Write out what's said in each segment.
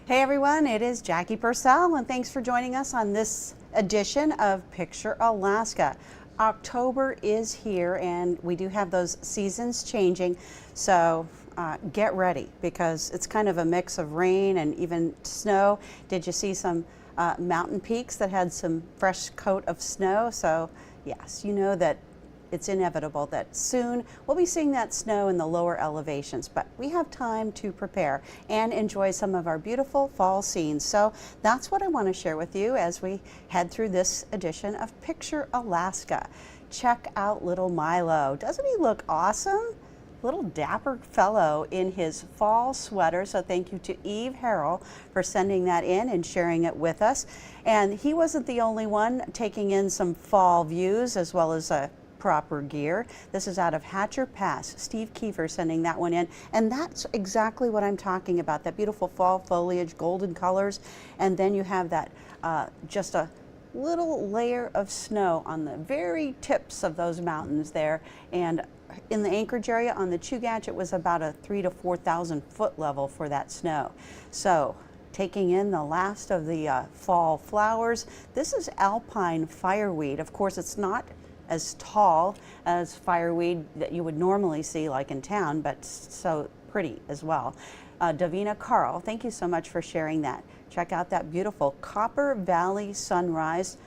Hey everyone, it is Jackie Purcell, and thanks for joining us on this edition of Picture Alaska. October is here, and we do have those seasons changing, so get ready because it's kind of a mix of rain and even snow. Did you see some mountain peaks that had some fresh coat of snow? So yes, you know that it's inevitable that soon we'll be seeing that snow in the lower elevations, but we have time to prepare and enjoy some of our beautiful fall scenes. So that's what I want to share with you as we head through this edition of Picture Alaska. Check out little Milo. Doesn't he look awesome? Little dapper fellow in his fall sweater. So thank you to Eve Harrell for sending that in and sharing it with us. And he wasn't the only one taking in some fall views as well as a proper gear. This is out of Hatcher Pass. Steve Kiefer sending that one in, and that's exactly what I'm talking about, that beautiful fall foliage, golden colors, and then you have that just a little layer of snow on the very tips of those mountains there. And in the Anchorage area on the Chugach, it was about a 3,000 to 4,000 foot level for that snow. So taking in the last of the fall flowers. This is alpine fireweed. Of course, it's not as tall as fireweed that you would normally see like in town, but so pretty as well. Davina Carl, thank you so much for sharing that. Check out that beautiful Copper Valley sunrise.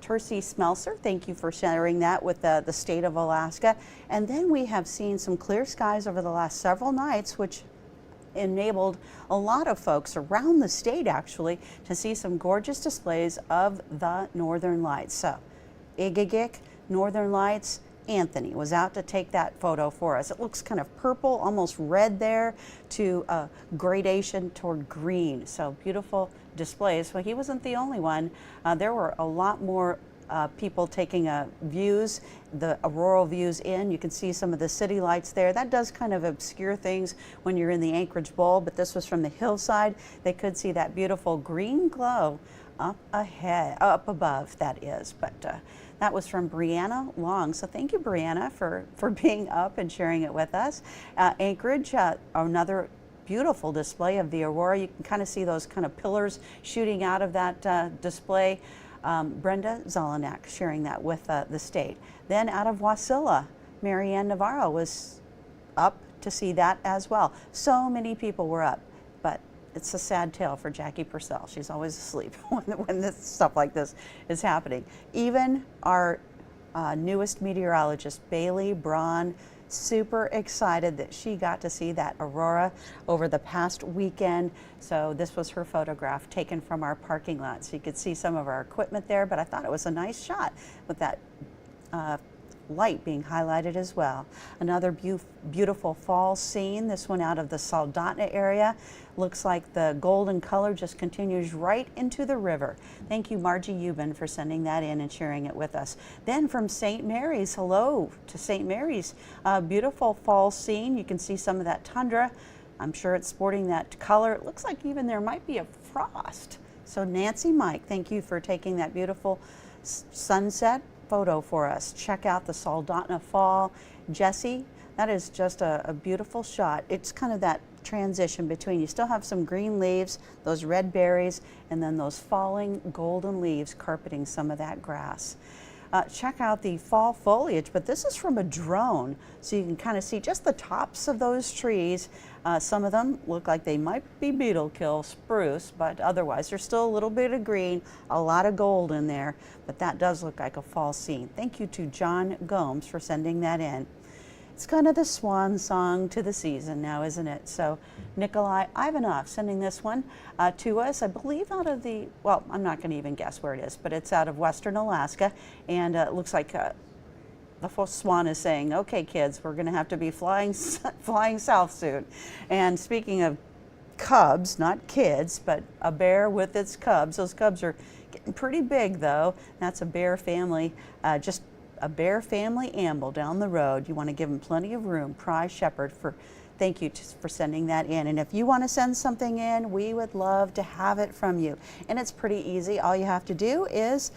Tercy Smelser, thank you for sharing that with the state of Alaska. And then we have seen some clear skies over the last several nights, which enabled a lot of folks around the state actually to see some gorgeous displays of the Northern Lights. So Igigik, Northern Lights, Anthony was out to take that photo for us. It looks kind of purple, almost red there, to a gradation toward green. So beautiful displays. Well, he wasn't the only one. There were a lot more people taking views, the auroral views in. You can see some of the city lights there. That does kind of obscure things when you're in the Anchorage Bowl, but this was from the hillside. They could see that beautiful green glow up ahead, up above, that is. But that was from Brianna Long. So thank you, Brianna, for being up and sharing it with us. Anchorage, another beautiful display of the aurora. You can kind of see those kind of pillars shooting out of that display. Brenda Zelenak sharing that with the state. Then out of Wasilla, Marianne Navarro was up to see that as well. So many people were up, but it's a sad tale for Jackie Purcell. She's always asleep when this stuff like this is happening. Even our newest meteorologist, Bailey Braun, super excited that she got to see that aurora over the past weekend. So this was her photograph taken from our parking lot. So you could see some of our equipment there, but I thought it was a nice shot with that light being highlighted as well. Another beautiful fall scene, this one out of the Soldotna area. Looks like the golden color just continues right into the river. Thank you, Margie Euban, for sending that in and sharing it with us. Then from St. Mary's, hello to St. Mary's. Beautiful fall scene. You can see some of that tundra. I'm sure it's sporting that color. It looks like even there might be a frost. So Nancy Mike, thank you for taking that beautiful sunset photo for us. Check out the Soldotna Fall. Jesse, that is just a beautiful shot. It's kind of that transition between, you still have some green leaves, those red berries, and then those falling golden leaves carpeting some of that grass. Check out the fall foliage, but this is from a drone, so you can kind of see just the tops of those trees. Some of them look like they might be beetle kill spruce, but otherwise there's still a little bit of green, a lot of gold in there, but that does look like a fall scene. Thank you to John Gomes for sending that in. It's kind of the swan song to the season now, isn't it? So Nikolai Ivanov sending this one to us, I believe out of the, well, I'm not going to even guess where it is, but it's out of Western Alaska, and it looks like the swan is saying, okay kids, we're going to have to be flying south soon. And speaking of cubs, not kids, but a bear with its cubs, those cubs are getting pretty big though. That's a bear family, just a bear family amble down the road. You want to give them plenty of room. Prize Shepherd, thank you for sending that in. And if you want to send something in, we would love to have it from you. And it's pretty easy. All you have to do is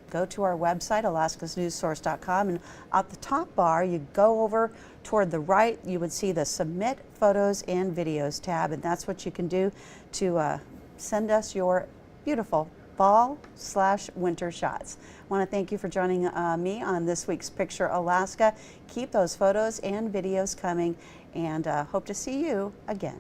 go to our website, alaskasnewssource.com, and at the top bar, you go over toward the right, you would see the Submit Photos and Videos tab, and that's what you can do to send us your beautiful fall/winter shots. I want to thank you for joining me on this week's Picture Alaska. Keep those photos and videos coming, and hope to see you again.